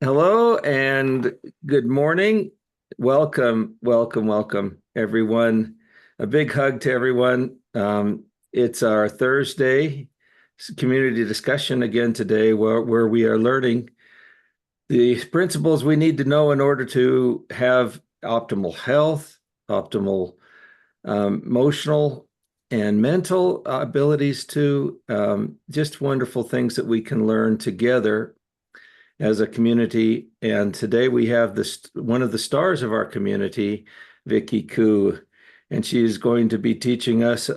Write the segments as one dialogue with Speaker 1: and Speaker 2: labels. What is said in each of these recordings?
Speaker 1: Hello and good morning. Welcome, everyone. A big hug to everyone. It's our Thursday community discussion again today, where we are learning the principles we need to know in order to have optimal health, optimal emotional and mental abilities to just wonderful things that we can learn together as a community. And today we have this one of the stars of our community, Vicki Koo, and she's going to be teaching us.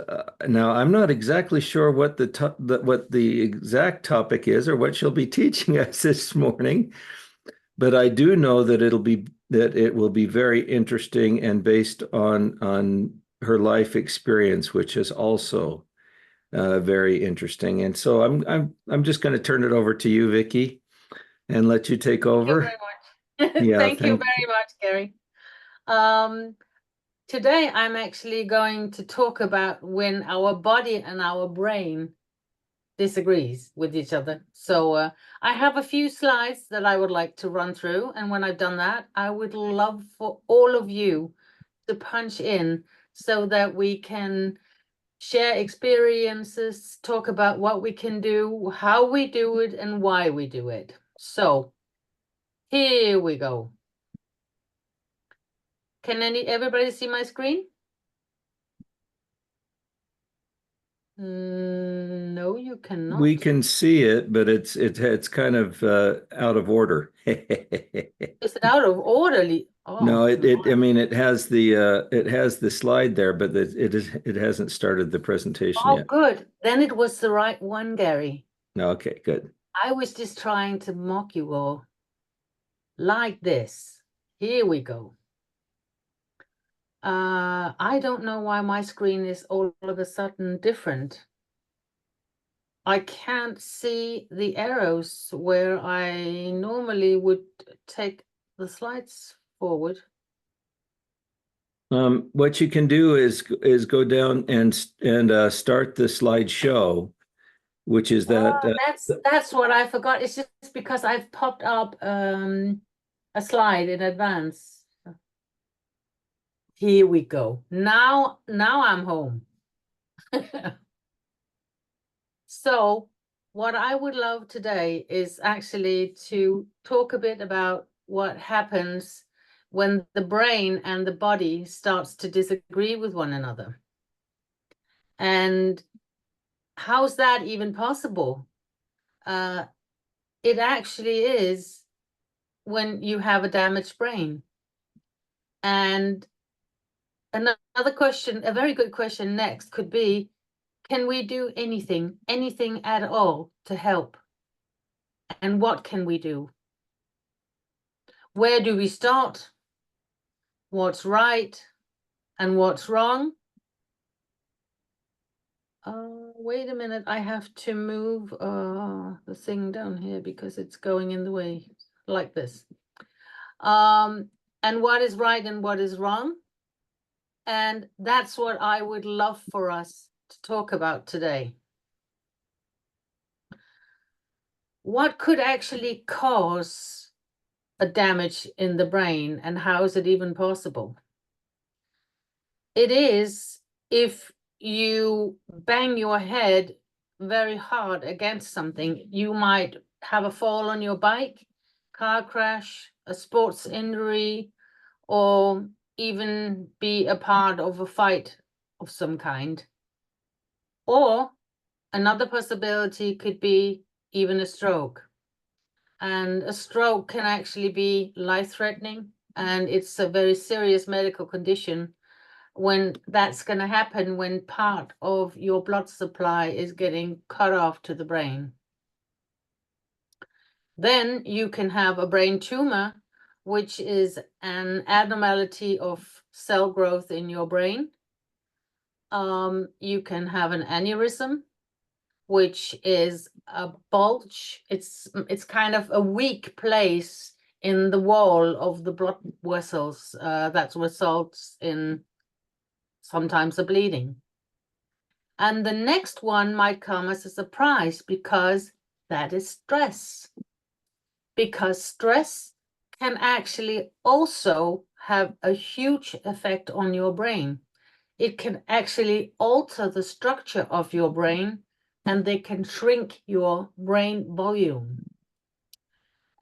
Speaker 1: Now, I'm not exactly sure what the exact topic is or what she'll be teaching us this morning, but I do know that it will be very interesting and based on her life experience, which is also very interesting. And so I'm just going to turn it over to you, Vicki, and let you take
Speaker 2: Thank you
Speaker 1: over.
Speaker 2: very much.
Speaker 1: Yeah,
Speaker 2: Thank you very much, Gary. Um, Today, I'm actually going to talk about when our body and our brain disagrees with each other. So I have a few slides that I would like to run through. And when I've done that, I would love for all of you to punch in so that we can share experiences, talk about what we can do, how we do it, and why we do it. So here we go. Can everybody see my screen? No, you
Speaker 1: we
Speaker 2: cannot.
Speaker 1: can see it, but it's kind of out of order.
Speaker 2: Is it out of orderly?
Speaker 1: No,
Speaker 2: Oh,
Speaker 1: it I
Speaker 2: my.
Speaker 1: mean it has the slide there, but it hasn't started the presentation
Speaker 2: Oh,
Speaker 1: yet.
Speaker 2: good. Then it was the right one, Gary.
Speaker 1: No, okay, good.
Speaker 2: I was just trying to mock you all. Like this. Here we go. I don't know why my screen is all of a sudden different. I can't see the arrows where I normally would take the slides forward.
Speaker 1: What you can do is go down and start the slideshow, which is that
Speaker 2: That's what I forgot. It's just because I've popped up a slide in advance. Here we go. Now I'm home. So what I would love today is actually to talk a bit about what happens when the brain and the body starts to disagree with one another. And how's that even possible? It actually is when you have a damaged brain. And another question, a very good question next could be, can we do anything at all to help? And what can we do? Where do we start? What's right and what's wrong? Wait a minute, I have to move the thing down here because it's going in the way like this. And what is right and what is wrong? And that's what I would love for us to talk about today. What could actually cause a damage in the brain, and how is it even possible? It is if you bang your head very hard against something. You might have a fall on your bike, car crash, a sports injury, or even be a part of a fight of some kind. Or another possibility could be even a stroke. And a stroke can actually be life-threatening, and it's a very serious medical condition when that's going to happen when part of your blood supply is getting cut off to the brain. Then you can have a brain tumor, which is an abnormality of cell growth in your brain. You can have an aneurysm, which is a bulge. It's kind of a weak place in the wall of the blood vessels that results in sometimes a bleeding. And the next one might come as a surprise because that is stress. because stress can actually also have a huge effect on your brain. It can actually alter the structure of your brain, and they can shrink your brain volume.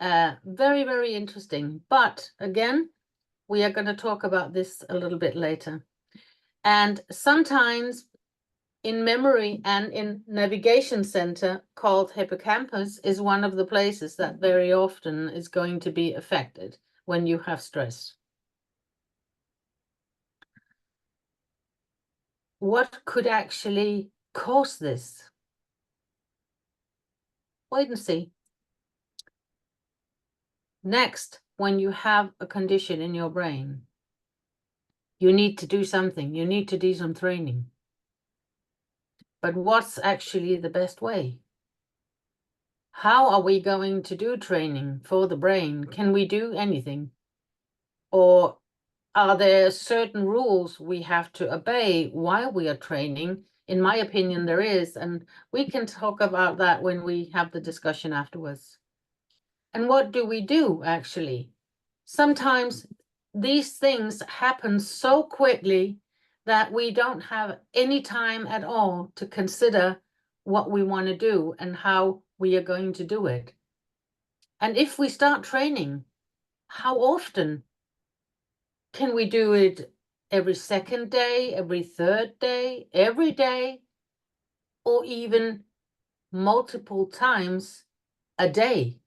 Speaker 2: Very, very interesting. But again, we are going to talk about this a little bit later. And sometimes in memory and in navigation center called hippocampus is one of the places that very often is going to be affected when you have stress. What could actually cause this? Wait and see. Next, when you have a condition in your brain, you need to do something. You need to do some training. But what's actually the best way? How are we going to do training for the brain? Can we do anything? Or are there certain rules we have to obey while we are training? In my opinion, there is, and we can talk about that when we have the discussion afterwards. And what do we do, actually? Sometimes these things happen so quickly that we don't have any time at all to consider what we want to do and how we are going to do it. And if we start training, how often can we do it? Every second day, every third day, every day, or even multiple times a day?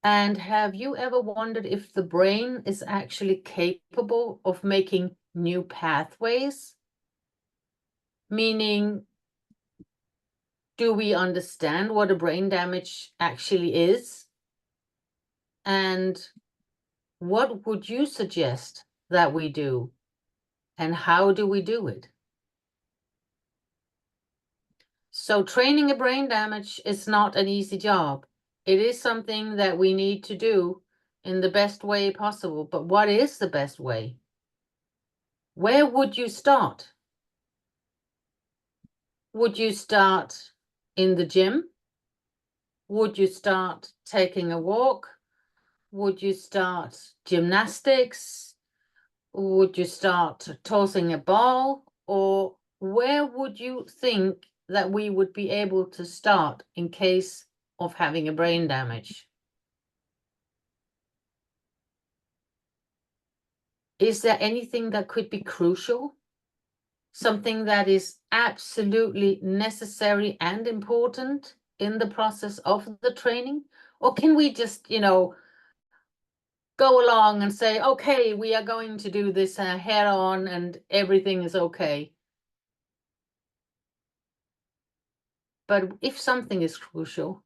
Speaker 2: And have you ever wondered if the brain is actually capable of making new pathways? Meaning, do we understand what a brain damage actually is? And what would you suggest that we do? And how do we do it? So training a brain damage is not an easy job. It is something that we need to do in the best way possible. But what is the best way? Where would you start? Would you start in the gym? Would you start taking a walk? Would you start gymnastics? Would you start tossing a ball? Or where would you think that we would be able to start in case of having a brain damage? Is there anything that could be crucial? Something that is absolutely necessary and important in the process of the training? Or can we just, go along and say, okay, we are going to do this head on and everything is okay? But if something is crucial,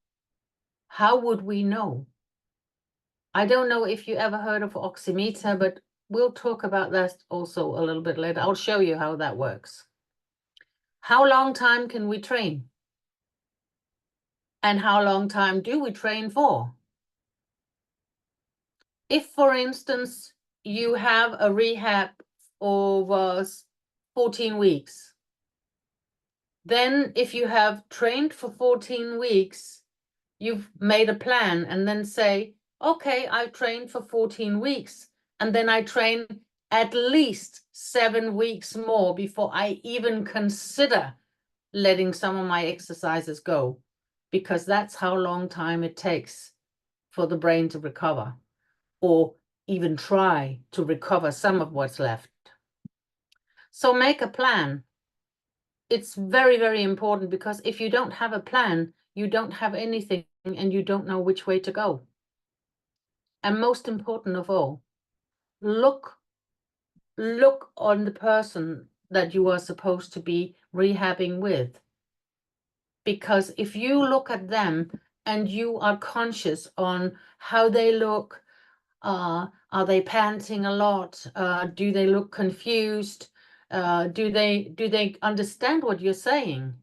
Speaker 2: how would we know? I don't know if you ever heard of oximeter, but we'll talk about that also a little bit later. I'll show you how that works. How long time can we train? And how long time do we train for? If, for instance, you have a rehab over 14 weeks, then if you have trained for 14 weeks, you've made a plan and then say, okay, I trained for 14 weeks, and then I train at least 7 weeks more before I even consider letting some of my exercises go, because that's how long time it takes for the brain to recover, or even try to recover some of what's left. So make a plan. It's very, very important, because if you don't have a plan, you don't have anything and you don't know which way to go. And most important of all, look on the person that you are supposed to be rehabbing with. Because if you look at them and you are conscious on how they look, are they panting a lot? Do they look confused? Do they understand what you're saying?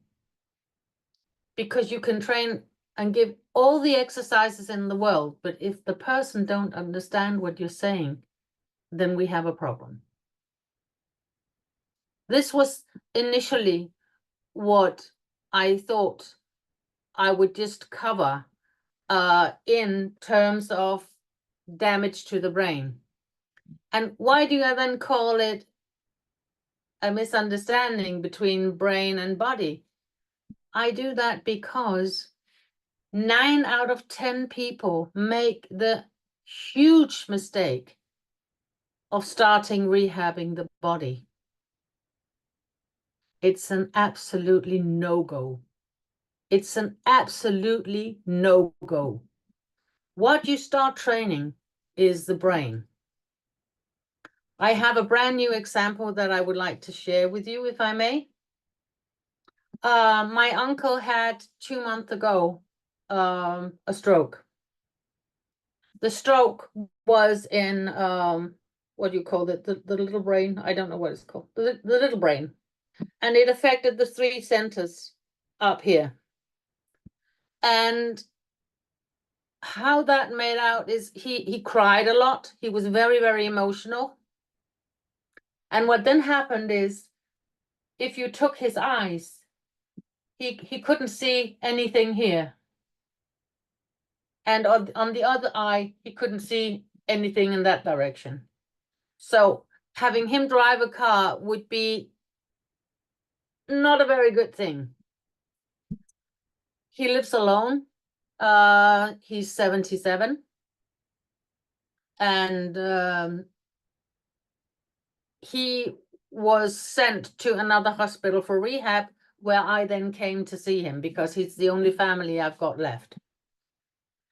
Speaker 2: Because you can train and give all the exercises in the world, but if the person don't understand what you're saying, then we have a problem. This was initially what I thought I would just cover in terms of damage to the brain. And why do I then call it a misunderstanding between brain and body? I do that because 9 out of 10 people make the huge mistake of starting rehabbing the body. It's an absolutely no-go. It's an absolutely no-go. What you start training is the brain. I have a brand new example that I would like to share with you, if I may. My uncle had 2 months ago a stroke. The stroke was in what do you call it? The little brain. I don't know what it's called. The little brain, and it affected the 3 centers up here. And how that made out is he cried a lot. He was very, very emotional. And what then happened is, if you took his eyes, he couldn't see anything here. And on the other eye, he couldn't see anything in that direction. So having him drive a car would be not a very good thing. He lives alone. He's 77. And he was sent to another hospital for rehab, where I then came to see him because he's the only family I've got left.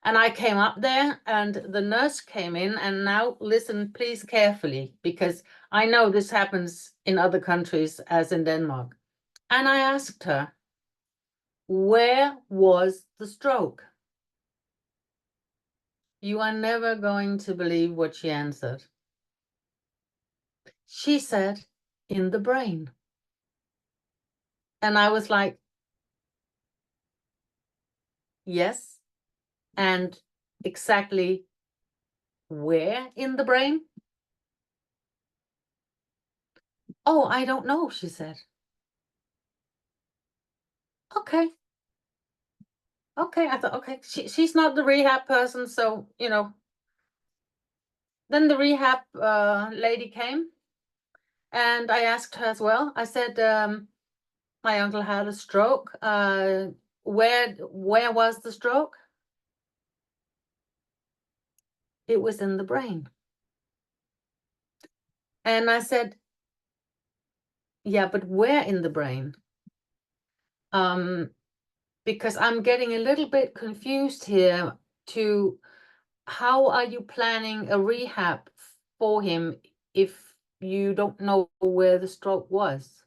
Speaker 2: And I came up there and the nurse came in, and now listen, please carefully, because I know this happens in other countries as in Denmark. And I asked her, where was the stroke? You are never going to believe what she answered. She said, in the brain. And I was like, yes. And exactly where in the brain? Oh, I don't know, she said. Okay. Okay, I thought, okay, she's not the rehab person, so, you know. Then the rehab lady came, and I asked her as well. I said, my uncle had a stroke. Where was the stroke? It was in the brain. And I said, yeah, but where in the brain? Because I'm getting a little bit confused here to how are you planning a rehab for him if you don't know where the stroke was?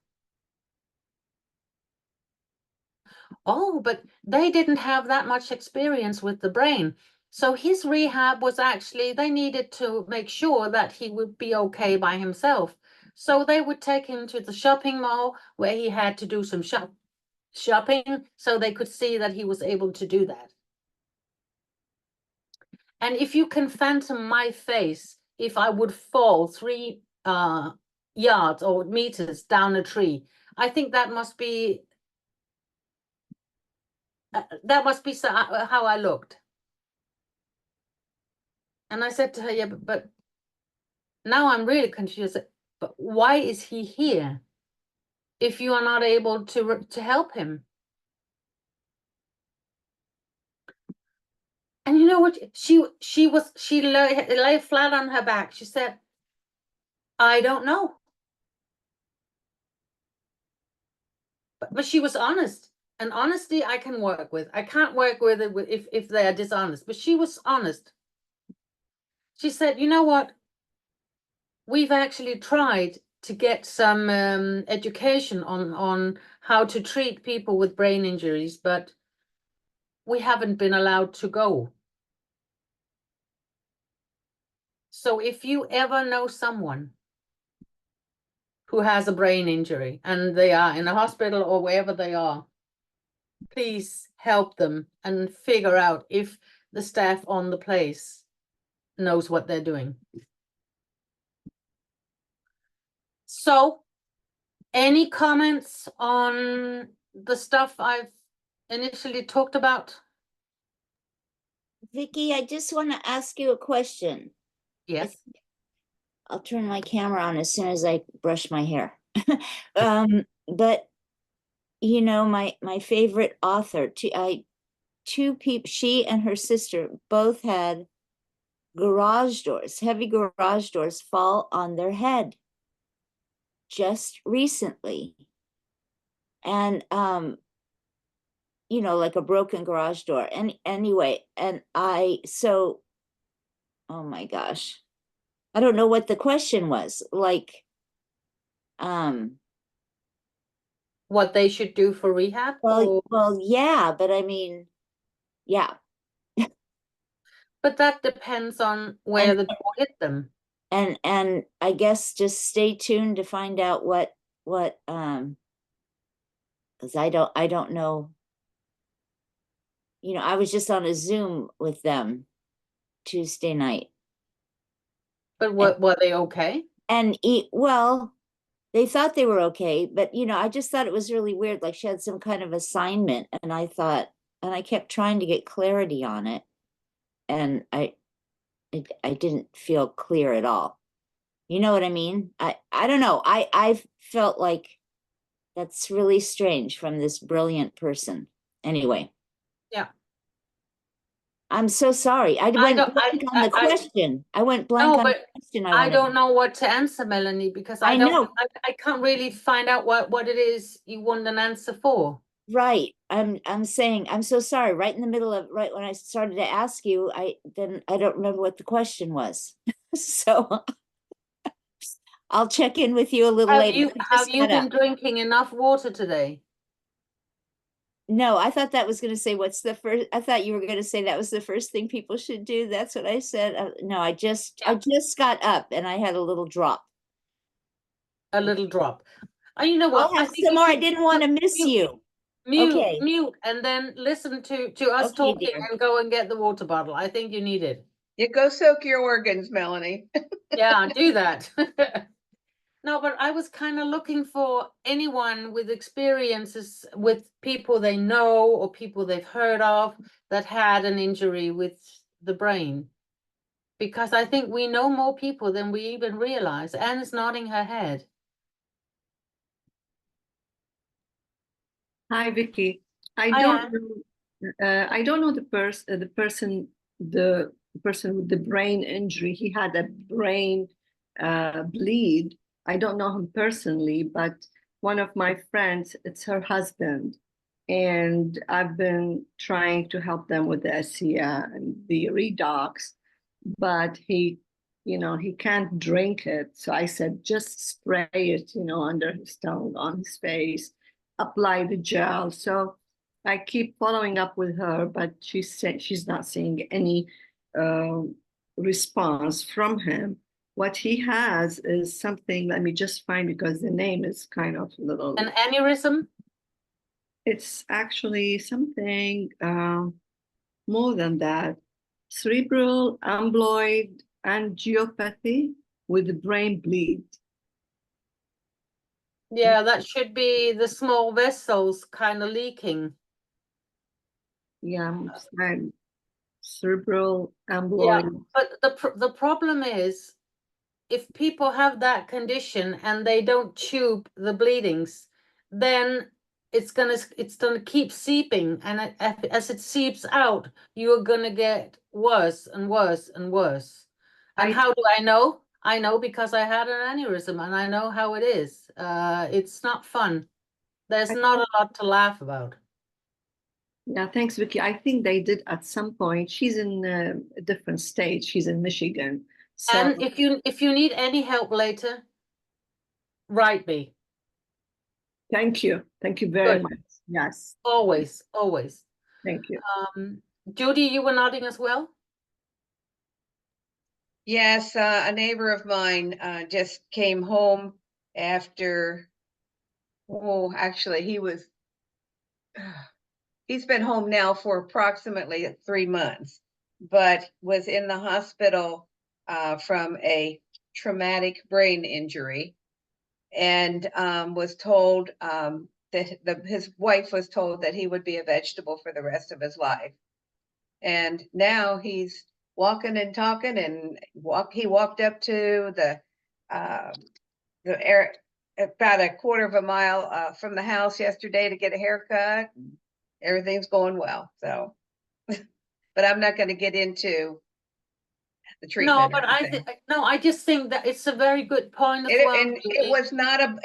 Speaker 2: Oh, but they didn't have that much experience with the brain. So his rehab was actually, they needed to make sure that he would be okay by himself. So they would take him to the shopping mall where he had to do some shopping so they could see that he was able to do that. And if you can phantom my face, if I would fall 3 yards or meters down a tree, I think that must be how I looked. And I said to her, yeah, but now I'm really confused. But why is he here if you are not able to help him? And you know what? She lay flat on her back. She said, I don't know. But she was honest. And honesty I can work with. I can't work with it if they are dishonest. But she was honest. She said, you know what? We've actually tried to get some education on how to treat people with brain injuries, but we haven't been allowed to go. So if you ever know someone who has a brain injury and they are in a hospital or wherever they are, please help them and figure out if the staff on the place knows what they're doing. So, any comments on the stuff I've initially talked about?
Speaker 3: Vicki, I just want to ask you a question.
Speaker 2: Yes.
Speaker 3: I'll turn my camera on as soon as I brush my hair. But you know, my favorite author, two people, she and her sister both had garage doors, heavy garage doors fall on their head just recently. And you know, like a broken garage door. And anyway, and so oh my gosh. I don't know what the question was. Like
Speaker 2: What they should do for rehab? Or...
Speaker 3: well, yeah, but I mean, yeah.
Speaker 2: But that depends on where the door hit them.
Speaker 3: And I guess just stay tuned to find out what because I don't know. You know, I was just on a Zoom with them Tuesday night.
Speaker 2: But what, were they okay?
Speaker 3: And well, they thought they were okay, but you know, I just thought it was really weird. Like she had some kind of assignment, and I thought, and I kept trying to get clarity on it, and I didn't feel clear at all. You know what I mean? I don't know. I felt like that's really strange from this brilliant person. Anyway.
Speaker 2: Yeah.
Speaker 3: I'm so sorry. I went blank on the question. I went blank on the question.
Speaker 2: I don't know what to answer, Melanie, because I
Speaker 3: know.
Speaker 2: I can't really find out what it is you want an answer for.
Speaker 3: Right. I'm saying I'm so sorry. Right in the middle of right when I started to ask you, I don't remember what the question was. So I'll check in with you a little later.
Speaker 2: Have you been drinking enough water today?
Speaker 3: No, I thought that was going to say what's the first. I thought you were going to say that was the first thing people should do. That's what I said. No, I just got up and I had a little drop.
Speaker 2: A little drop. You know what?
Speaker 3: I'll have some more. I didn't want to miss you.
Speaker 2: Mute, and then listen to us talking
Speaker 3: dear.
Speaker 2: and go and get the water bottle. I think you need it.
Speaker 4: You go soak your organs, Melanie.
Speaker 2: Yeah, do that. No, but I was kind of looking for anyone with experiences with people they know or people they've heard of that had an injury with the brain. Because I think we know more people than we even realize. Anne's nodding her head.
Speaker 5: Hi, Vicki. I don't know the person with the brain injury. He had a brain bleed. I don't know him personally, but one of my friends, it's her husband, and I've been trying to help them with the SCA and the redox, but he can't drink it. So I said, just spray it, under his tongue, on his face, apply the gel. So I keep following up with her, but she said she's not seeing any response from him. What he has is something, let me just find, because the name is kind of a little...
Speaker 2: An aneurysm?
Speaker 5: It's actually something more than that. Cerebral amyloid angiopathy with the brain bleed.
Speaker 2: Yeah, that should be the small vessels kind of leaking.
Speaker 5: Yeah, cerebral amyloid.
Speaker 2: Yeah, but the problem is, if people have that condition and they don't tube the bleedings, then it's gonna keep seeping, and as it seeps out, you're gonna get worse and worse and worse. And how do I know? I know because I had an aneurysm and I know how it is. It's not fun. There's not a lot to laugh about.
Speaker 5: Yeah, thanks, Vicki. I think they did at some point. She's in a different state. She's in Michigan. So,
Speaker 2: and if you need any help later, write me.
Speaker 5: Thank you. Thank you very much. Yes.
Speaker 2: Always, always.
Speaker 5: Thank you.
Speaker 2: Judy, you were nodding as well?
Speaker 4: Yes, a neighbor of mine just came home after, actually he's been home now for approximately 3 months, but was in the hospital from a traumatic brain injury, and was told his wife was told that he would be a vegetable for the rest of his life. And now he's walking and talking, and he walked up to the air about a quarter of a mile from the house yesterday to get a haircut. Everything's going well. So, but I'm not going to get into the treatment.
Speaker 2: No, but I just think that it's a very good point as well.
Speaker 4: And it was not a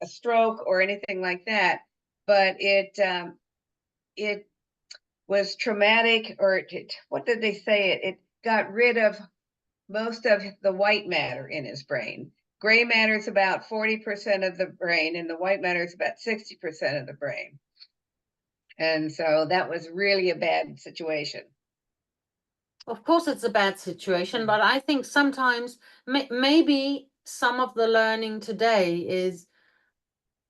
Speaker 4: stroke or anything like that, but it was traumatic, or what did they say? It got rid of most of the white matter in his brain. Gray matter is about 40% of the brain, and the white matter is about 60% of the brain. And so that was really a bad situation.
Speaker 2: Of course, it's a bad situation, but I think sometimes maybe some of the learning today is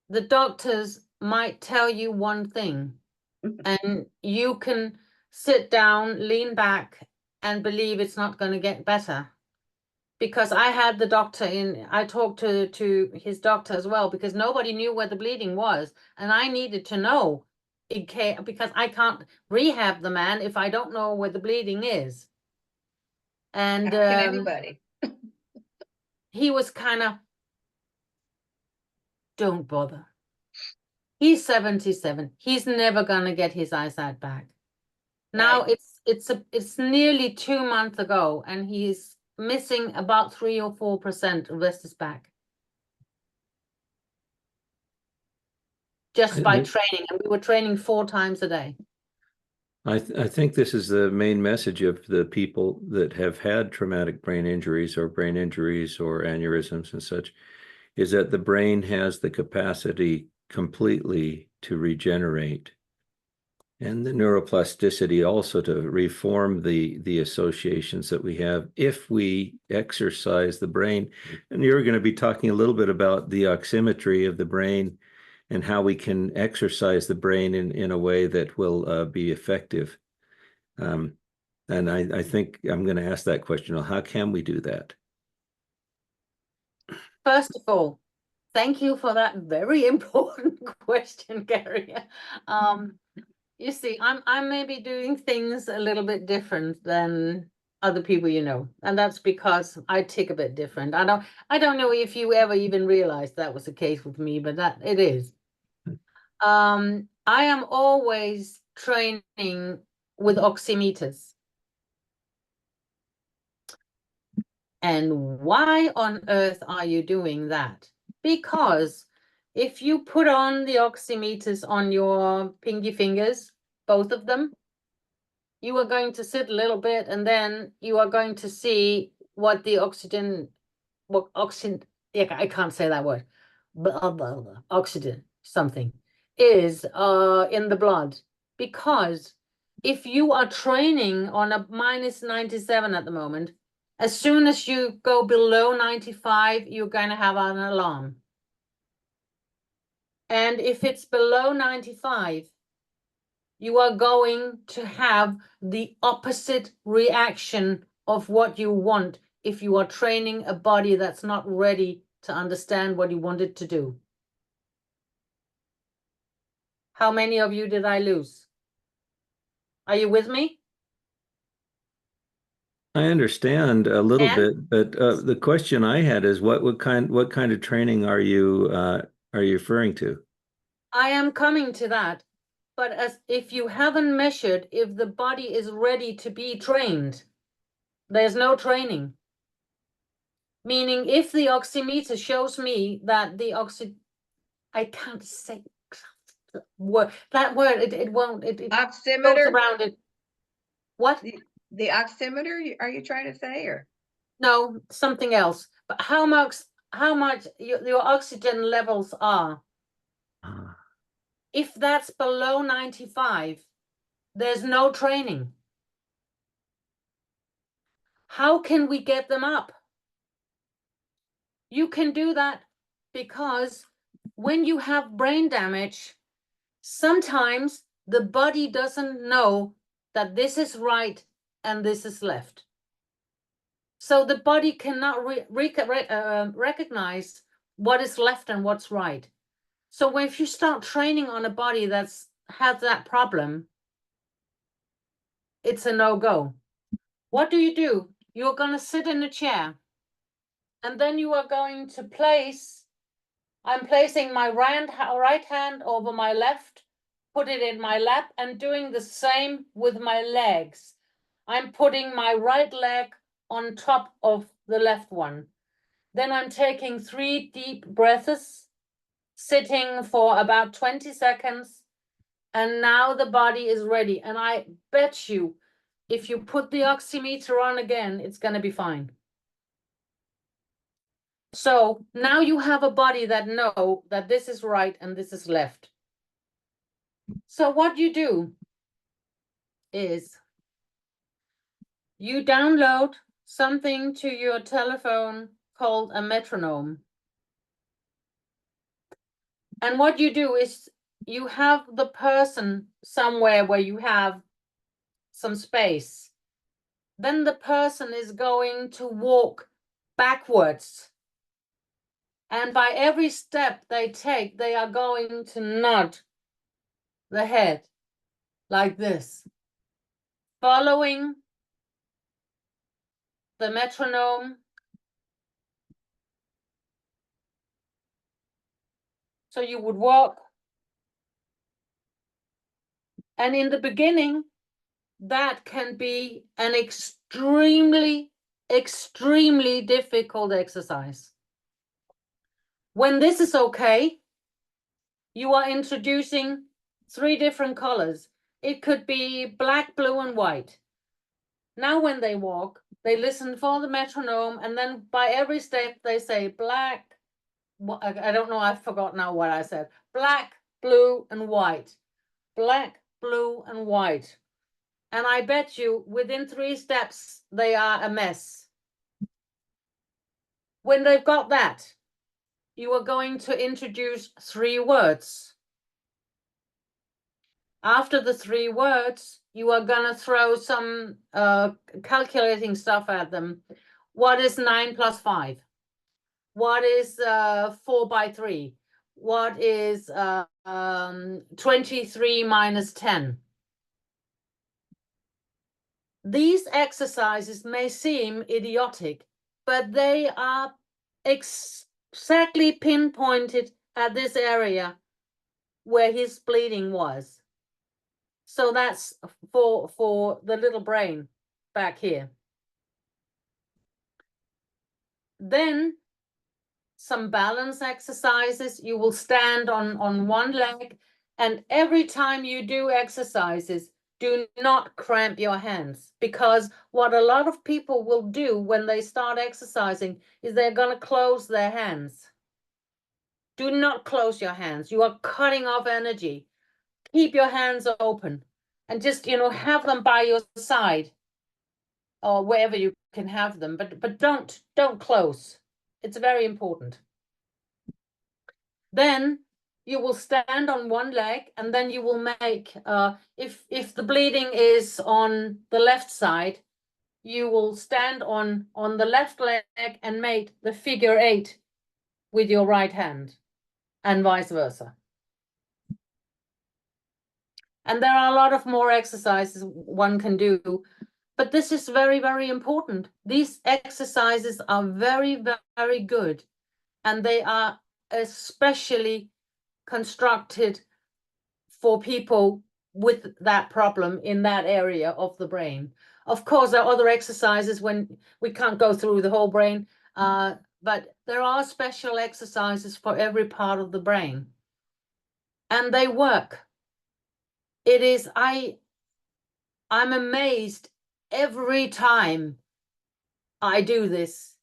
Speaker 2: the doctors might tell you one thing, and you can sit down, lean back, and believe it's not going to get better. Because I had the doctor I talked to his doctor as well, because nobody knew where the bleeding was, and I needed to know because I can't rehab the man if I don't know where the bleeding is. And
Speaker 4: How can anybody?
Speaker 2: he was kind of, don't bother. He's 77. He's never gonna get his eyesight back. Now
Speaker 4: Right.
Speaker 2: it's nearly 2 months ago, and he's missing about 3 or 4% of his back. Just by training, and we were training 4 times a day.
Speaker 1: I think this is the main message of the people that have had traumatic brain injuries or aneurysms and such, is that the brain has the capacity completely to regenerate, and the neuroplasticity also to reform the associations that we have if we exercise the brain. And you're going to be talking a little bit about the oximetry of the brain and how we can exercise the brain in a way that will be effective. And I think I'm going to ask that question. How can we do that?
Speaker 2: First of all, thank you for that very important question, Gary. You see, I'm maybe doing things a little bit different than other people, and that's because I tick a bit different. I don't know if you ever even realized that was the case with me, but that it is. I am always training with oximeters. And why on earth are you doing that? Because if you put on the oximeters on your pinky fingers, both of them, you are going to sit a little bit, and then you are going to see what the I can't say that word, oxygen something is in the blood. Because if you are training on a -97 at the moment, as soon as you go below 95, you're going to have an alarm. And if it's below 95, you are going to have the opposite reaction of what you want if you are training a body that's not ready to understand what you want it to do. How many of you did I lose? Are you with me?
Speaker 1: I understand a little bit, but the question I had is what kind of training are you referring to?
Speaker 2: I am coming to that, but as if you haven't measured if the body is ready to be trained, there's no training. Meaning, if the oximeter shows me that the I can't say that word. It won't. It
Speaker 4: Oximeter?
Speaker 2: goes around it. What?
Speaker 4: The oximeter, are you trying to say, or?
Speaker 2: No, something else. But how much your oxygen levels are. If that's below 95, there's no training. How can we get them up? You can do that because when you have brain damage, sometimes the body doesn't know that this is right and this is left. So the body cannot recognize what is left and what's right. So if you start training on a body that's has that problem, it's a no-go. What do? You're going to sit in a chair, and then you are going to place, I'm placing my right hand over my left, put it in my lap, and doing the same with my legs. I'm putting my right leg on top of the left one. Then I'm taking 3 deep breaths, sitting for about 20 seconds. And now the body is ready. And I bet you, if you put the oximeter on again, it's going to be fine. So now you have a body that knows that this is right and this is left. So what you do is you download something to your telephone called a metronome. And what you do is you have the person somewhere where you have some space. Then the person is going to walk backwards. And by every step they take, they are going to nod the head like this, following the metronome. So you would walk. And in the beginning, that can be an extremely, extremely difficult exercise. When this is okay, you are introducing 3 different colors. It could be black, blue, and white. Now when they walk, they listen for the metronome, and then by every step they say black, I don't know, I forgot now what I said. Black, blue, and white. Black, blue, and white. And I bet you within 3 steps, they are a mess. When they've got that, you are going to introduce 3 words. After the 3 words, you are going to throw some calculating stuff at them. What is 9 plus 5? What is 4 by 3? What is 23 minus 10? These exercises may seem idiotic, but they are exactly pinpointed at this area where his bleeding was. So that's for the little brain back here. Then some balance exercises. You will stand on one leg, and every time you do exercises, do not cramp your hands, because what a lot of people will do when they start exercising is they're going to close their hands. Do not close your hands. You are cutting off energy. Keep your hands open and just, have them by your side or wherever you can have them, but don't close. It's very important. Then you will stand on one leg, and then you will make, if the bleeding is on the left side, you will stand on the left leg and make the figure 8 with your right hand, and vice versa. And there are a lot of more exercises one can do, but this is very, very important. These exercises are very, very good, and they are especially constructed for people with that problem in that area of the brain. Of course, there are other exercises when we can't go through the whole brain, but there are special exercises for every part of the brain, and they work. It is, I'm amazed every time I do this,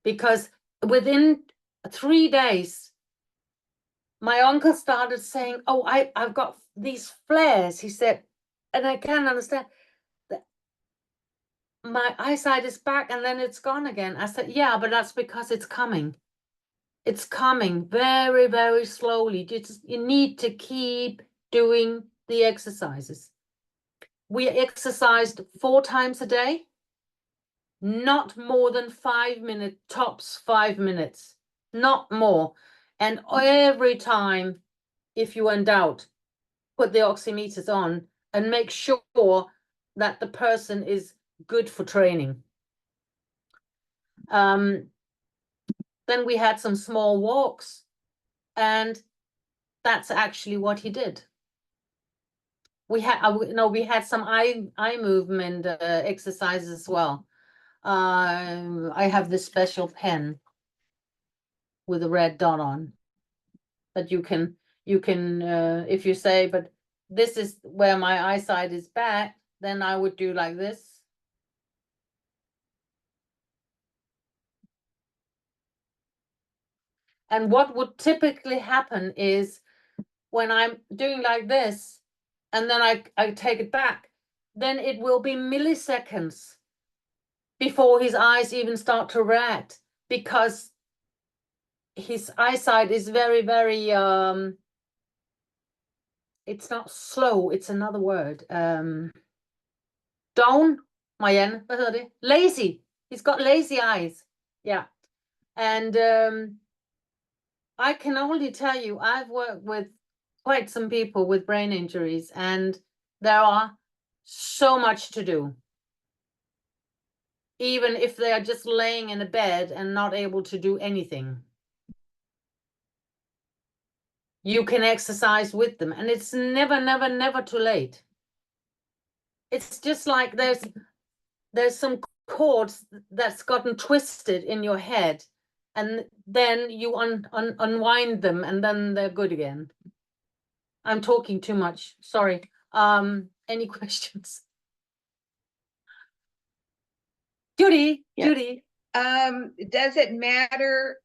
Speaker 2: because within 3 days, my uncle started saying, "Oh, I've got these flares," he said, and I can't understand. My eyesight is back and then it's gone again. I said, yeah, but that's because it's coming. It's coming very, very slowly. You need to keep doing the exercises. We exercised 4 times a day, not more than 5 minutes, tops 5 minutes, not more. And every time if you are in doubt, put the oximeters on and make sure that the person is good for training. Then we had some small walks, and that's actually what he did. We had some eye movement exercises as well. I have this special pen with a red dot on that you can if you say, but this is where my eyesight is bad, then I would do like this. And what would typically happen is when I'm doing like this, and then I take it back, then it will be milliseconds before his eyes even start to react, because his eyesight is very, very, it's not slow, it's another word. Down, Marianne, hvad hedder det? Lazy. He's got lazy eyes. Yeah. And I can only tell you, I've worked with quite some people with brain injuries, and there are so much to do. Even if they are just laying in a bed and not able to do anything. You can exercise with them, and it's never, never, never too late. It's just like there's some chords that's gotten twisted in your head, and then you unwind them, and then they're good again. I'm talking too much, sorry. Any questions? Judy,
Speaker 3: Yeah.
Speaker 2: Judy.
Speaker 4: Does it matter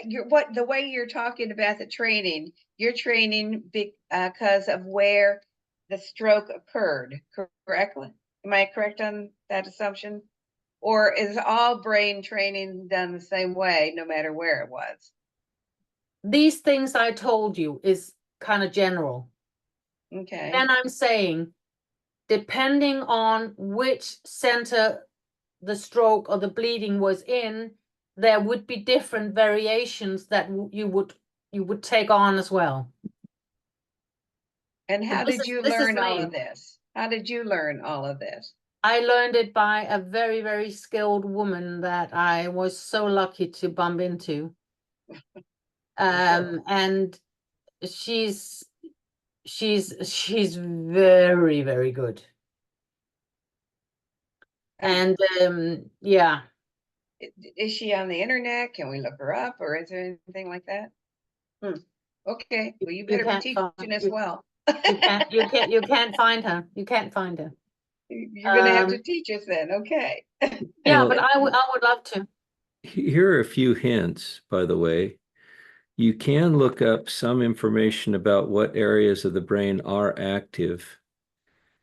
Speaker 4: the way you're talking about the training? You're training because of where the stroke occurred, correctly? Am I correct on that assumption? Or is all brain training done the same way, no matter where it was?
Speaker 2: These things I told you is kind of general.
Speaker 4: Okay.
Speaker 2: And I'm saying, depending on which center the stroke or the bleeding was in, there would be different variations that you would take on as well.
Speaker 4: And how did you
Speaker 2: this is
Speaker 4: learn all
Speaker 2: me.
Speaker 4: of this? How did you learn all of this?
Speaker 2: I learned it by a very, very skilled woman that I was so lucky to bump into. And she's very, very good. And yeah.
Speaker 4: Is she on the internet? Can we look her up, or is there anything like that? Okay, well, you better be teaching as well.
Speaker 2: You can't find her. You can't find her.
Speaker 4: You're gonna have to teach us then, okay?
Speaker 2: Yeah,
Speaker 1: Well,
Speaker 2: but I would love to.
Speaker 1: Here are a few hints, by the way. You can look up some information about what areas of the brain are active.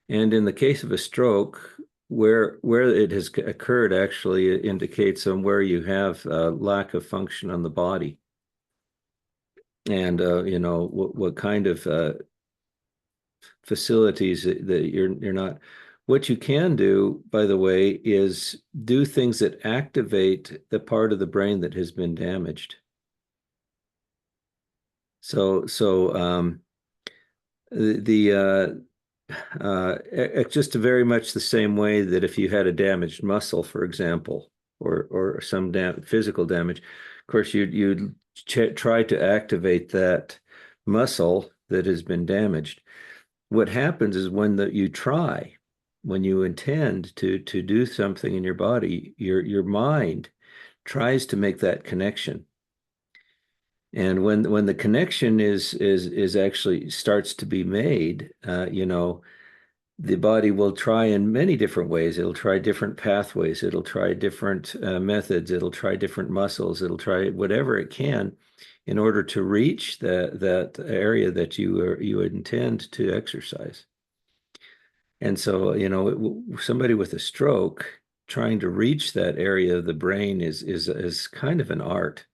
Speaker 1: And in the case of a stroke, where it has occurred actually indicates on where you have lack of function on the body. And you know, what kind of facilities that you're not. What you can do, by the way, is do things that activate the part of the brain that has been damaged. So it's just very much the same way that if you had a damaged muscle, for example, or some physical damage, of course you'd try to activate that muscle that has been damaged. What happens is when you intend to do something in your body, your mind tries to make that connection. And when the connection is actually starts to be made, you know, the body will try in many different ways. It'll try different pathways. It'll try different methods. It'll try different muscles. It'll try whatever it can in order to reach that area that you intend to exercise. And so, you know, somebody with a stroke trying to reach that area of the brain is kind of an art.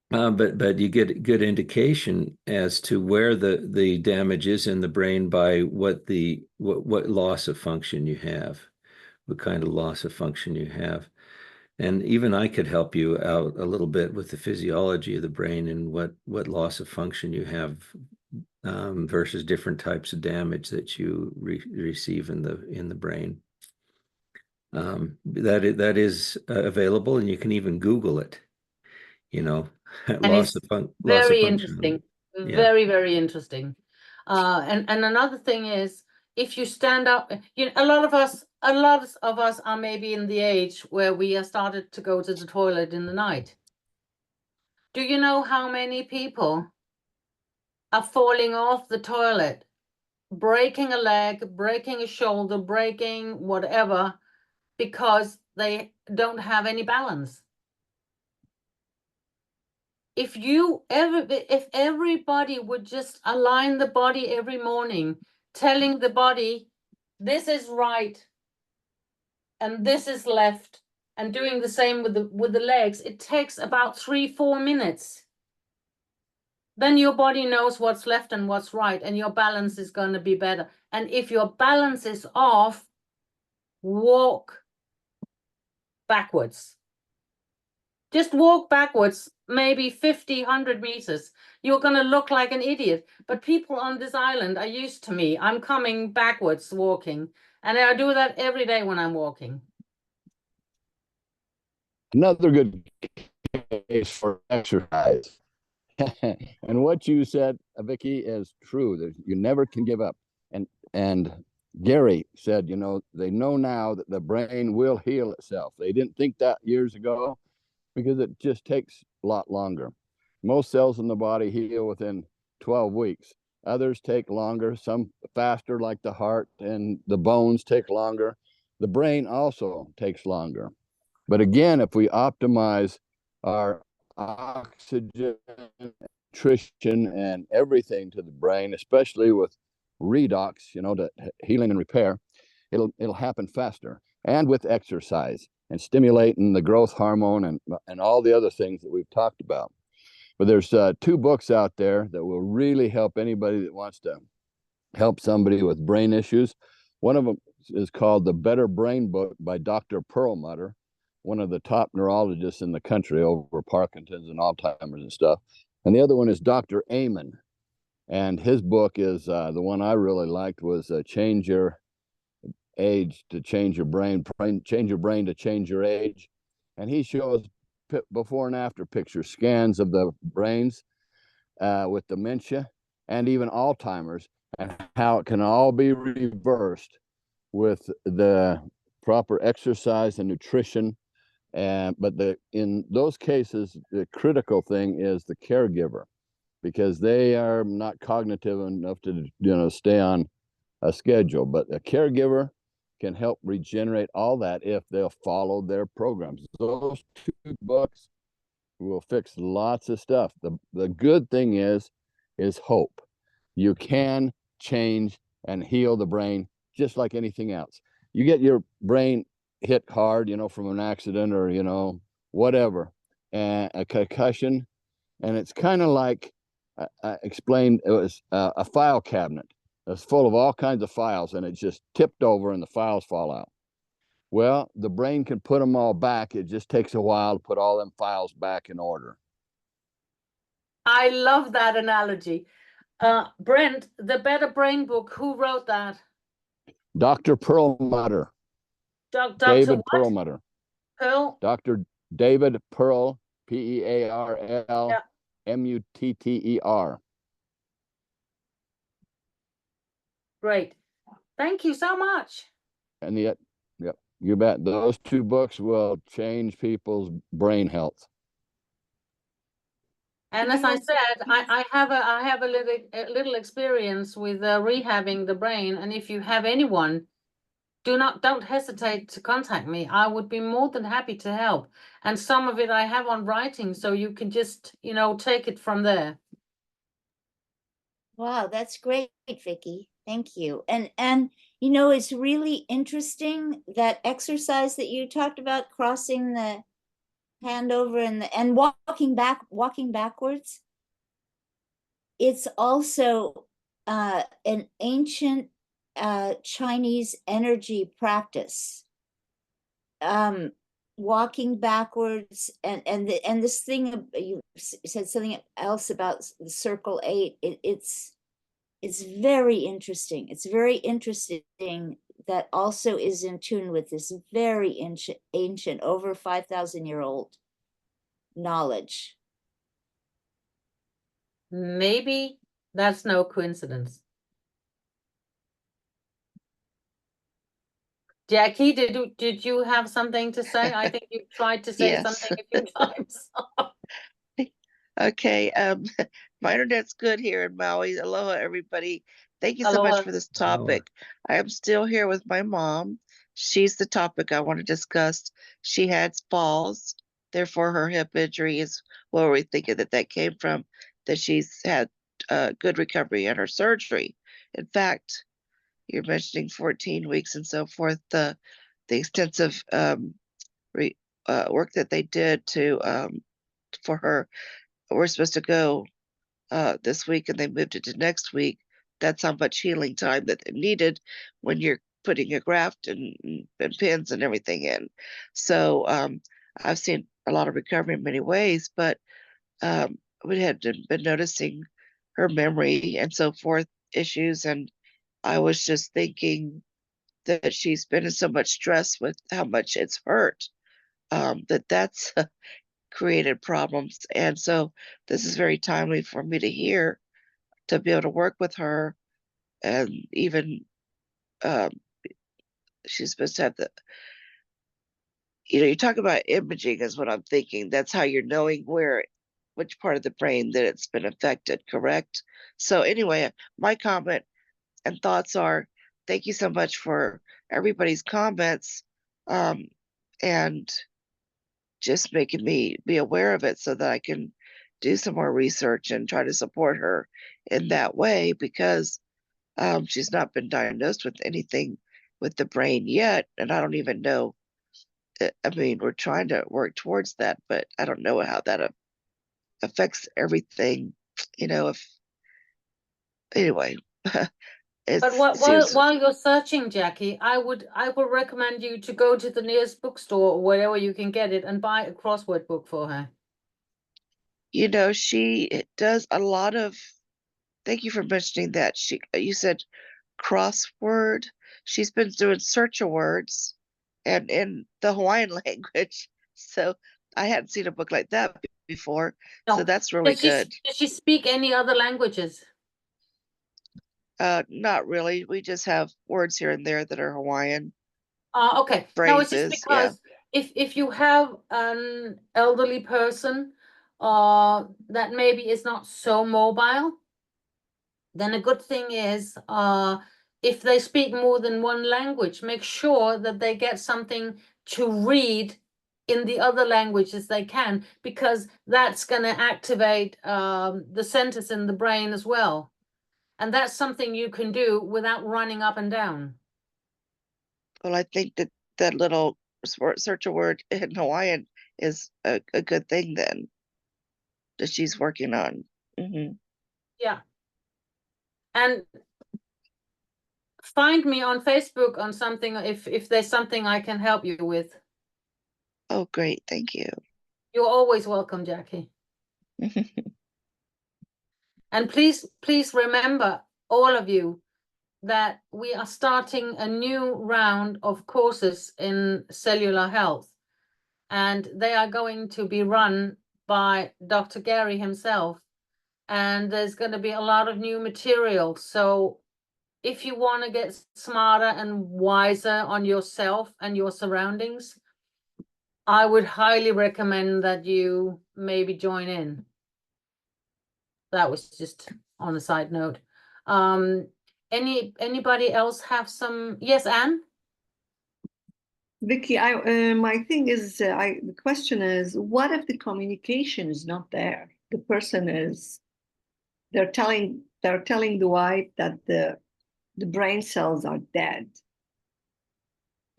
Speaker 1: But you get good indication as to where the damage is in the brain by what loss of function you have, what kind of loss of function you have. And even I could help you out a little bit with the physiology of the brain and what loss of function you have versus different types of damage that you receive in the brain. That is available, and you can even Google it.
Speaker 2: And
Speaker 1: loss
Speaker 2: it's
Speaker 1: of
Speaker 2: very
Speaker 1: function.
Speaker 2: interesting,
Speaker 1: Yeah.
Speaker 2: very, very interesting. And another thing is, if you stand up, a lot of us are maybe in the age where we are started to go to the toilet in the night. Do you know how many people are falling off the toilet, breaking a leg, breaking a shoulder, breaking whatever, because they don't have any balance? If everybody would just align the body every morning, telling the body, this is right and this is left, and doing the same with the legs, it takes about 3-4 minutes. Then your body knows what's left and what's right, and your balance is going to be better. And if your balance is off, walk backwards. Just walk backwards, maybe 50, 100 meters. You're going to look like an idiot. But people on this island are used to me. I'm coming backwards walking. And I do that every day when I'm walking.
Speaker 6: Another good case for exercise. And what you said, Vicki, is true. You never can give up. And Gary said, they know now that the brain will heal itself. They didn't think that years ago, because it just takes a lot longer. Most cells in the body heal within 12 weeks. Others take longer, some faster, like the heart, and the bones take longer. The brain also takes longer. But again, if we optimize our oxygen, nutrition, and everything to the brain, especially with redox, to healing and repair, it'll happen faster. And with exercise and stimulating the growth hormone and all the other things that we've talked about. But there's 2 books out there that will really help anybody that wants to help somebody with brain issues. One of them is called The Better Brain Book by Dr. Perlmutter, one of the top neurologists in the country over Parkinson's and Alzheimer's and stuff. And the other one is Dr. Amen. And his book is the one I really liked was Change Your Age to Change Your Brain, Change Your Brain to Change Your Age. And he shows before and after picture scans of the brains with dementia and even Alzheimer's, and how it can all be reversed with the proper exercise and nutrition. But in those cases, the critical thing is the caregiver, because they are not cognitive enough to stay on a schedule. But a caregiver can help regenerate all that if they'll follow their programs. Those 2 books will fix lots of stuff. The good thing is hope. You can change and heal the brain just like anything else. You get your brain hit hard, from an accident or, whatever, and a concussion. And it's kind of like I explained, it was a file cabinet that's full of all kinds of files, and it just tipped over and the files fall out. Well, the brain can put them all back. It just takes a while to put all them files back in order.
Speaker 2: I love that analogy. Brent, The Better Brain Book, who wrote that?
Speaker 6: Dr. Perlmutter. David
Speaker 2: what?
Speaker 6: Perlmutter.
Speaker 2: Pearl?
Speaker 6: Dr. David Pearl, Pearl Mutter.
Speaker 2: Great. Thank you so much.
Speaker 6: And yet, yep, you bet. Those 2 books will change people's brain health.
Speaker 2: And as I said, I have a little experience with rehabbing the brain. And if you have anyone, don't hesitate to contact me. I would be more than happy to help. And some of it I have on writing, so you can just, take it from there.
Speaker 3: Wow, that's great, Vicki. Thank you. And it's really interesting, that exercise that you talked about, crossing the hand over and walking backwards. It's also an ancient Chinese energy practice. walking backwards, and this thing you said something else about the circle 8. It's very interesting. It's very interesting that also is in tune with this very ancient over 5,000-year-old knowledge.
Speaker 2: Maybe that's no coincidence. Jackie, did you have something to say? I think you tried to say
Speaker 7: Yes.
Speaker 2: something a few times.
Speaker 7: Okay, my internet's good here in Maui. Aloha, everybody. Thank you so much
Speaker 2: Aloha.
Speaker 7: for this
Speaker 1: Aloha.
Speaker 7: topic. I am still here with my mom. She's the topic I want to discuss. She had falls, therefore her hip injury is where we think that came from, that she's had good recovery in her surgery. In fact, you're mentioning 14 weeks and so forth, the extensive work that they did to for her. We're supposed to go this week and they moved it to next week. That's how much healing time that it needed when you're putting a graft and pins and everything in. So I've seen a lot of recovery in many ways, but we had been noticing her memory and so forth issues. And I was just thinking that she's been in so much stress with how much it's hurt, that's created problems. And so this is very timely for me to hear, to be able to work with her. And even she's supposed to have you talk about imaging is what I'm thinking. That's how you're knowing which part of the brain that it's been affected, correct? So anyway, my comment and thoughts are, thank you so much for everybody's comments, and just making me be aware of it so that I can do some more research and try to support her in that way, because she's not been diagnosed with anything with the brain yet. And I don't even know, I mean, we're trying to work towards that, but I don't know how that affects everything, anyway.
Speaker 2: But while you're searching, Jackie, I would recommend you to go to the nearest bookstore or wherever you can get it and buy a crossword book for her.
Speaker 7: She does a lot of, thank you for mentioning that. You said crossword. She's been doing search of words and in the Hawaiian language. So I hadn't seen a book like that before.
Speaker 2: No.
Speaker 7: So that's really good.
Speaker 2: Does she speak any other languages?
Speaker 7: Not really. We just have words here and there that are Hawaiian.
Speaker 2: Okay. No, it's just
Speaker 7: Phrases,
Speaker 2: because if you have an elderly person that maybe is not so mobile, then a good thing is if they speak more than one language, make sure that they get something to read in the other languages they can, because that's going to activate the centers in the brain as well. And that's something you can do without running up and down.
Speaker 7: Well, I think that little search a word in Hawaiian is a good thing then that she's working on. Mm-hmm.
Speaker 2: Yeah. And find me on Facebook on something if there's something I can help you with.
Speaker 7: Oh, great. Thank you.
Speaker 2: You're always welcome, Jackie. And please remember, all of you, that we are starting a new round of courses in cellular health. And they are going to be run by Dr. Gary himself. And there's going to be a lot of new material. So if you want to get smarter and wiser on yourself and your surroundings, I would highly recommend that you maybe join in. That was just on a side note. Anybody else have some? Yes, Anne?
Speaker 5: Vicki, my thing is, the question is, what if the communication is not there? The person they're telling the wife that the brain cells are dead.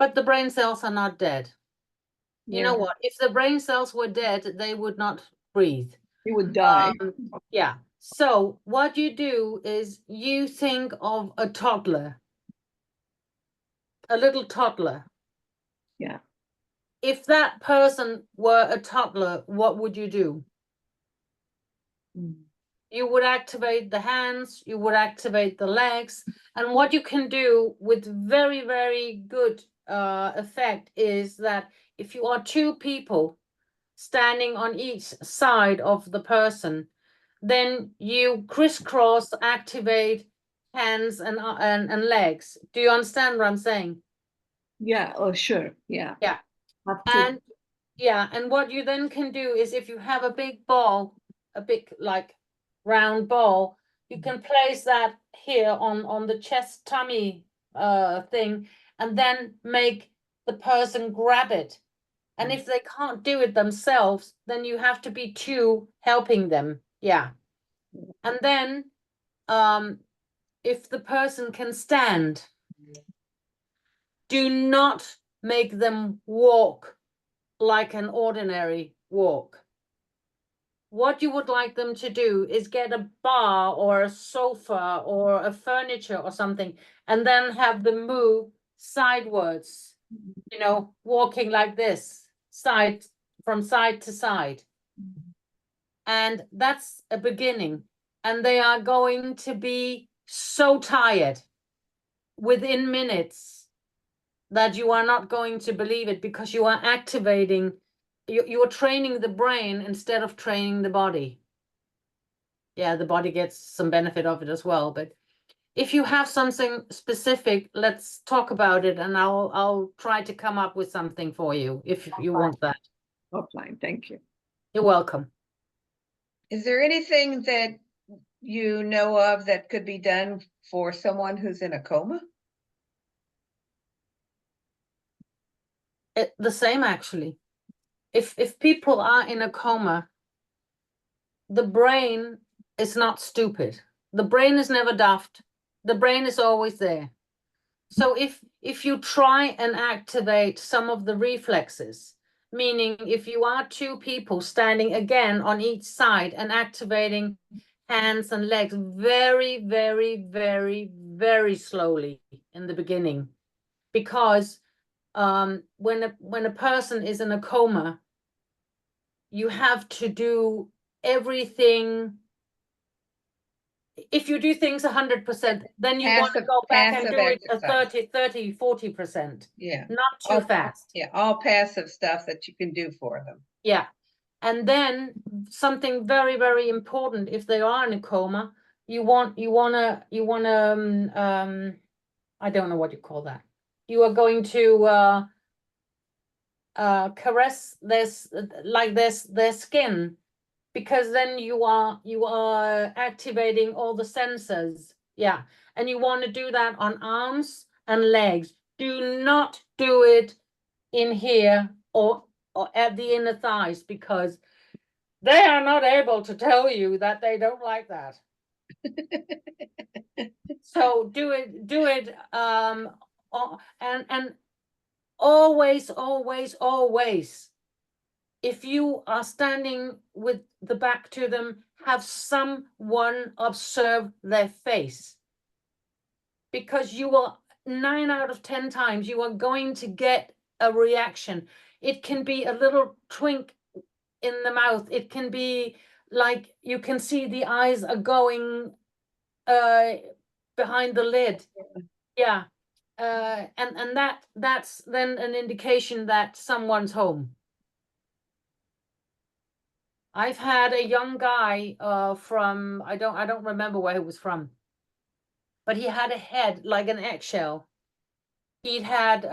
Speaker 2: But the brain cells are not dead. You know what? If the brain cells were dead, they would not breathe.
Speaker 5: He would die.
Speaker 2: Yeah. So what you do is you think of a toddler, a little toddler.
Speaker 5: Yeah.
Speaker 2: if that person were a toddler, what would you do? You would activate the hands, you would activate the legs. And what you can do with very, very good effect is that if you are two people standing on each side of the person, then you crisscross activate hands and legs. Do you understand what I'm saying?
Speaker 5: Yeah, oh, sure, yeah.
Speaker 2: Yeah.
Speaker 5: Have to-
Speaker 2: And yeah, and what you then can do is if you have a big ball, a big like round ball, you can place that here on the chest tummy thing, and then make the person grab it. And if they can't do it themselves, then you have to be two helping them. Yeah. And then if the person can stand, do not make them walk like an ordinary walk. What you would like them to do is get a bar or a sofa or a furniture or something, and then have them move sidewards, you know, walking like this, from side to side. And that's a beginning. And they are going to be so tired within minutes that you are not going to believe it, because you are activating, you are training the brain instead of training the body. Yeah, the body gets some benefit of it as well. But if you have something specific, let's talk about it, and I'll try to come up with something for you if you want that.
Speaker 5: Offline, thank you.
Speaker 2: You're welcome.
Speaker 4: Is there anything that you know of that could be done for someone who's in a coma?
Speaker 2: The same, actually. If people are in a coma, the brain is not stupid. The brain is never daft. The brain is always there. So if you try and activate some of the reflexes, meaning if you are two people standing again on each side and activating hands and legs very, very, very, very slowly in the beginning, because when a person is in a coma, you have to do everything. If you do things 100%, then you want to
Speaker 4: Passive-
Speaker 2: go back and
Speaker 4: passive
Speaker 2: do it a
Speaker 4: exercise.
Speaker 2: 30, 40%,
Speaker 4: Yeah,
Speaker 2: not too
Speaker 4: all-
Speaker 2: fast.
Speaker 4: yeah, all passive stuff that you can do for them.
Speaker 2: Yeah. And then something very, very important, if they are in a coma, you wanna I don't know what you call that. You are going to caress this like their skin, because then you are activating all the sensors. Yeah. And you want to do that on arms and legs. Do not do it in here or at the inner thighs, because they are not able to tell you that they don't like that. So do it and always, always, always, if you are standing with the back to them, have someone observe their face, because you are 9 out of 10 times you are going to get a reaction. It can be a little twink in the mouth. It can be like you can see the eyes are going behind the lid. Yeah. And that's then an indication that someone's home. I've had a young guy from I don't remember where he was from, but he had a head like an eggshell. He'd had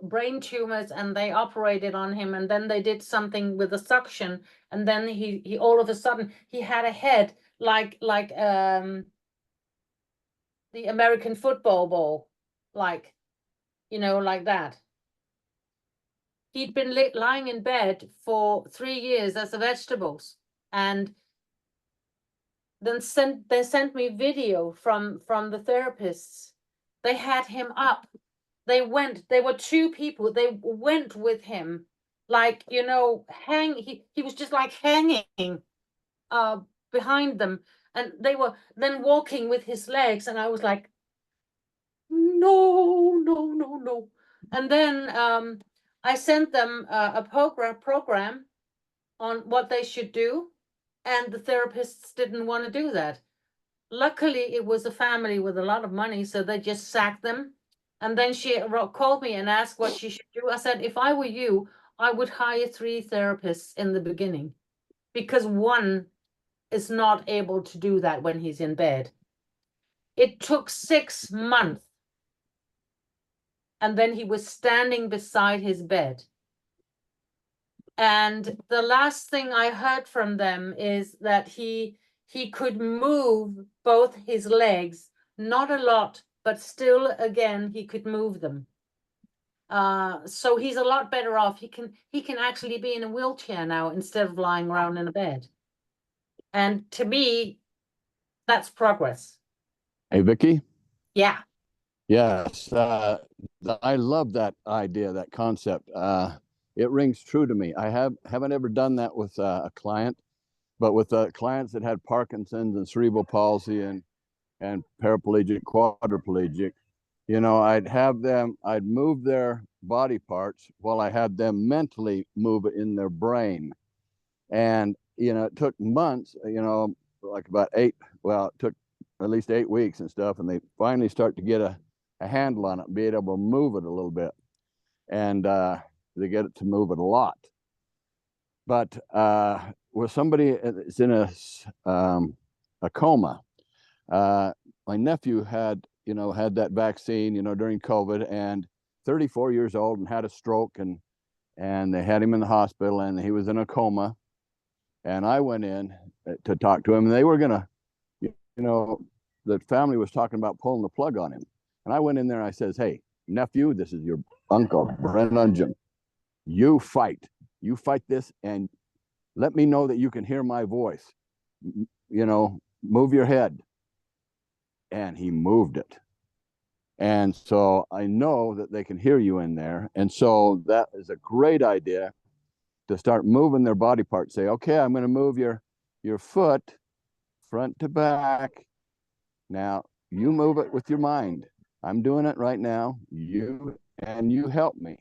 Speaker 2: brain tumors, and they operated on him, and then they did something with the suction, and then he all of a sudden he had a head like the American football ball, like, you know, like that. He'd been lying in bed for 3 years as a vegetables, and then they sent me video from the therapists. They had him up. They were two people. They went with him, like, you know, he was just like hanging behind them, and they were then walking with his legs, and I was like, no. And then I sent them a program on what they should do, and the therapists didn't want to do that. Luckily, it was a family with a lot of money, so they just sacked them. And then she called me and asked what she should do. I said, if I were you, I would hire 3 therapists in the beginning, because one is not able to do that when he's in bed. It took 6 months. And then he was standing beside his bed. And the last thing I heard from them is that he could move both his legs, not a lot, but still, again, he could move them. So he's a lot better off. He can actually be in a wheelchair now instead of lying around in a bed. And to me, that's progress.
Speaker 6: Hey, Vicki.
Speaker 2: Yeah.
Speaker 6: Yes, I love that idea, that concept. It rings true to me. I haven't ever done that with a client, but with clients that had Parkinson's and cerebral palsy and paraplegic, quadriplegic, you know, I'd move their body parts while I had them mentally move it in their brain. And, you know, it took months, you know, like about it took at least 8 weeks and stuff. And they finally start to get a handle on it, be able to move it a little bit. And they get it to move it a lot. But with somebody that's in a coma, my nephew had that vaccine, you know, during COVID, and 34 years old, and had a stroke, and they had him in the hospital, and he was in a coma. And I went in to talk to him, and they were gonna, you know, the family was talking about pulling the plug on him. And I went in there and I says, hey, nephew, this is your uncle, Brennan. You fight this, and let me know that you can hear my voice. You know, move your head. And he moved it. And so I know that they can hear you in there. And so that is a great idea, to start moving their body parts. Say, okay, I'm going to move your foot front to back. Now you move it with your mind. I'm doing it right now. You help me.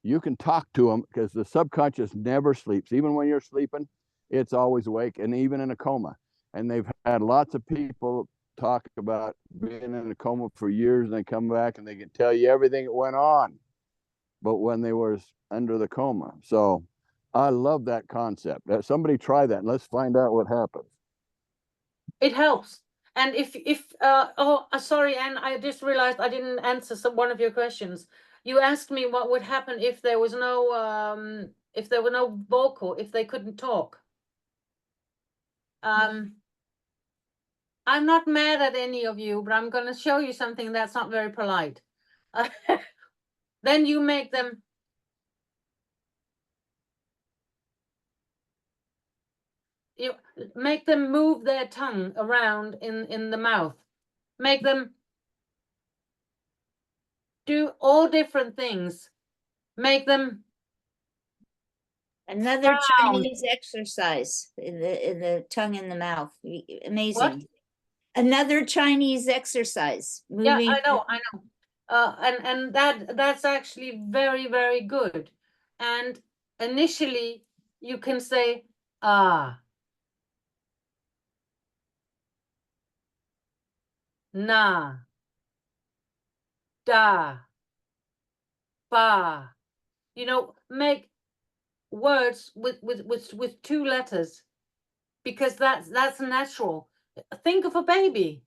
Speaker 6: You can talk to them, because the subconscious never sleeps. Even when you're sleeping, it's always awake, and even in a coma. And they've had lots of people talk about being in a coma for years, and they come back and they can tell you everything that went on, but when they were under the coma. So I love that concept. Somebody try that, and let's find out what happens.
Speaker 2: It helps. And sorry, Anne, I just realized I didn't answer one of your questions. You asked me what would happen if there was no vocal, if they couldn't talk. I'm not mad at any of you, but I'm going to show you something that's not very polite. Then you make them. You make them move their tongue around in the mouth. Make them do all different things. Make them.
Speaker 3: Another Chinese exercise in the tongue and the mouth. Amazing.
Speaker 2: What?
Speaker 3: Another Chinese exercise.
Speaker 2: Yeah,
Speaker 3: Moving.
Speaker 2: I know. And that's actually very, very good. And initially you can say ah, na, da, ba. You know, make words with 2 letters, because that's natural. Think of a baby.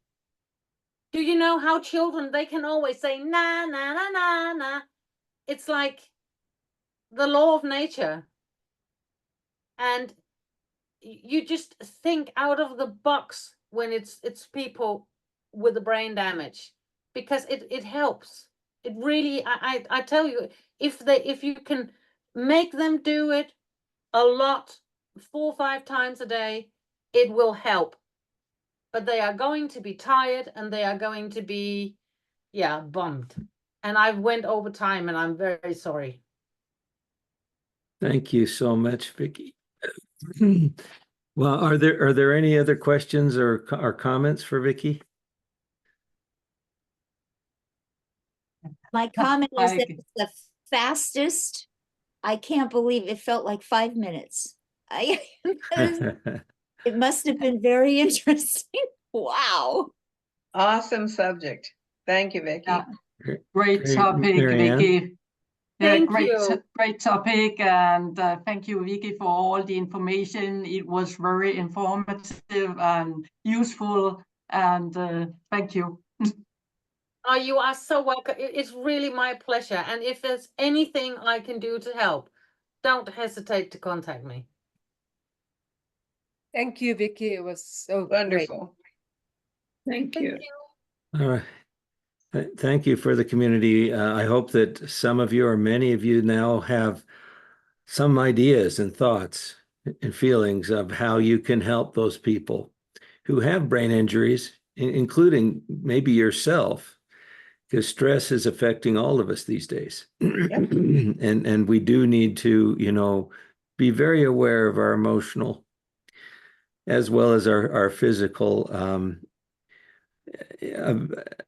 Speaker 2: Do you know how children, they can always say na na na na na? It's like the law of nature. And you just think out of the box when it's people with a brain damage, because it helps. It really, I tell you, if you can make them do it a lot, 4 or 5 times a day, it will help. But they are going to be tired, and they are going to be, bummed. And I went over time, and I'm very sorry.
Speaker 1: Thank you so much, Vicki. Well, are there any other questions or comments for Vicki?
Speaker 3: My comment is that it's the fastest I can't believe it felt like 5 minutes. It must have been very interesting. Wow.
Speaker 4: Awesome subject. Thank you, Vicki.
Speaker 8: Yeah. Great topic,
Speaker 1: Marianne?
Speaker 8: Vicky.
Speaker 2: Thank
Speaker 8: Great,
Speaker 2: you.
Speaker 8: great topic, and thank you, Vicky, for all the information. It was very informative and useful, and thank you.
Speaker 2: Oh, you are so welcome. It's really my pleasure. And if there's anything I can do to help, don't hesitate to contact me.
Speaker 9: Thank you, Vicki. It was so
Speaker 4: Wonderful.
Speaker 5: Thank you.
Speaker 1: All right. Thank you for the community. I hope that some of you or many of you now have some ideas and thoughts and feelings of how you can help those people who have brain injuries, including maybe yourself, because stress is affecting all of us these days.
Speaker 4: Yep.
Speaker 1: And we do need to, you know, be very aware of our emotional as well as our physical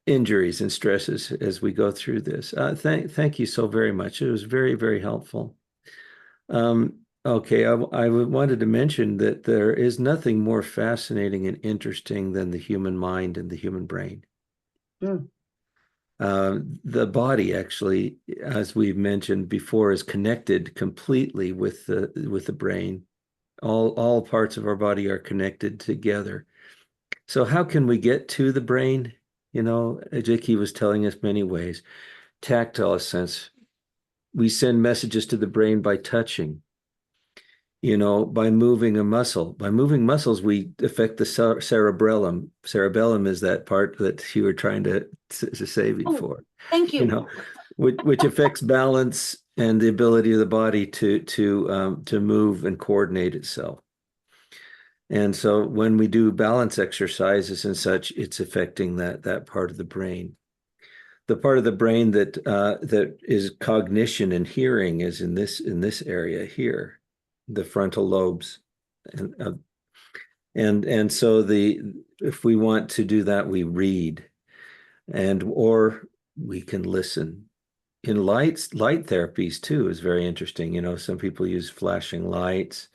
Speaker 1: injuries and stresses as we go through this. Thank you so very much. It was very, very helpful. Okay, I wanted to mention that there is nothing more fascinating and interesting than the human mind and the human brain.
Speaker 4: Mm.
Speaker 1: The body, actually, as we've mentioned before, is connected completely with the brain. All parts of our body are connected together. So how can we get to the brain? You know, Vicki was telling us many ways. Tactile sense. We send messages to the brain by touching, you know, by moving a muscle. By moving muscles, we affect the cerebellum. Cerebellum is that part that you were trying to say before.
Speaker 2: Thank you.
Speaker 1: You know, which affects balance and the ability of the body to move and coordinate itself. And so when we do balance exercises and such, it's affecting that part of the brain. The part of the brain that that is cognition and hearing is in this area here, the frontal lobes, and so if we want to do that, we read, or we can listen. In light therapies too is very interesting. You know, some people use flashing lights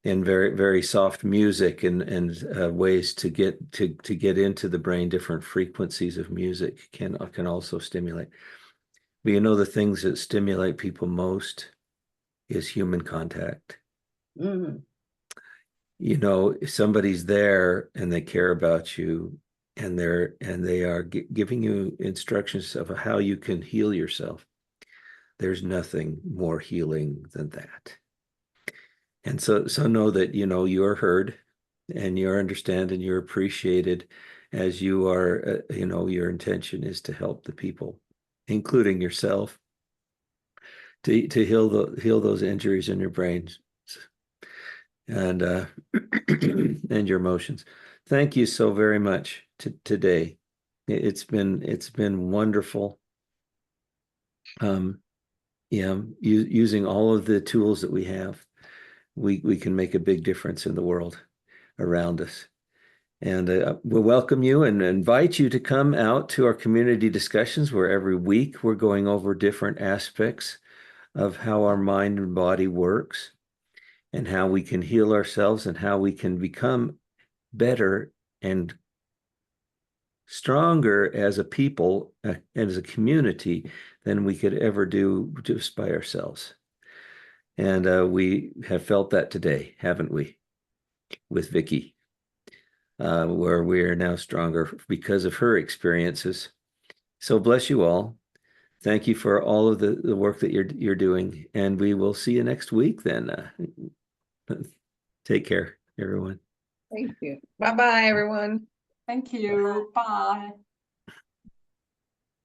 Speaker 1: and very, very soft music and ways to get into the brain. Different frequencies of music can also stimulate. But you know, the things that stimulate people most is human contact.
Speaker 4: Mm-hmm.
Speaker 1: You know, if somebody's there and they care about you and they are giving you instructions of how you can heal yourself, there's nothing more healing than that. And so know that, you know, you're heard and you're understood and you're appreciated as you are, you know, your intention is to help the people, including yourself, to heal those injuries in your brains and and your emotions. Thank you so very much today. It's been wonderful. Yeah, using all of the tools that we have, we can make a big difference in the world around us. And we'll welcome you and invite you to come out to our community discussions, where every week we're going over different aspects of how our mind and body works and how we can heal ourselves and how we can become better and stronger as a people and as a community than we could ever do just by ourselves. And we have felt that today, haven't we, with Vicki, where we are now stronger because of her experiences. So bless you all. Thank you for all of the work that you're doing, and we will see you next week then. Take care, everyone.
Speaker 5: Thank you.
Speaker 4: Bye-bye, everyone.
Speaker 8: Thank you. Bye.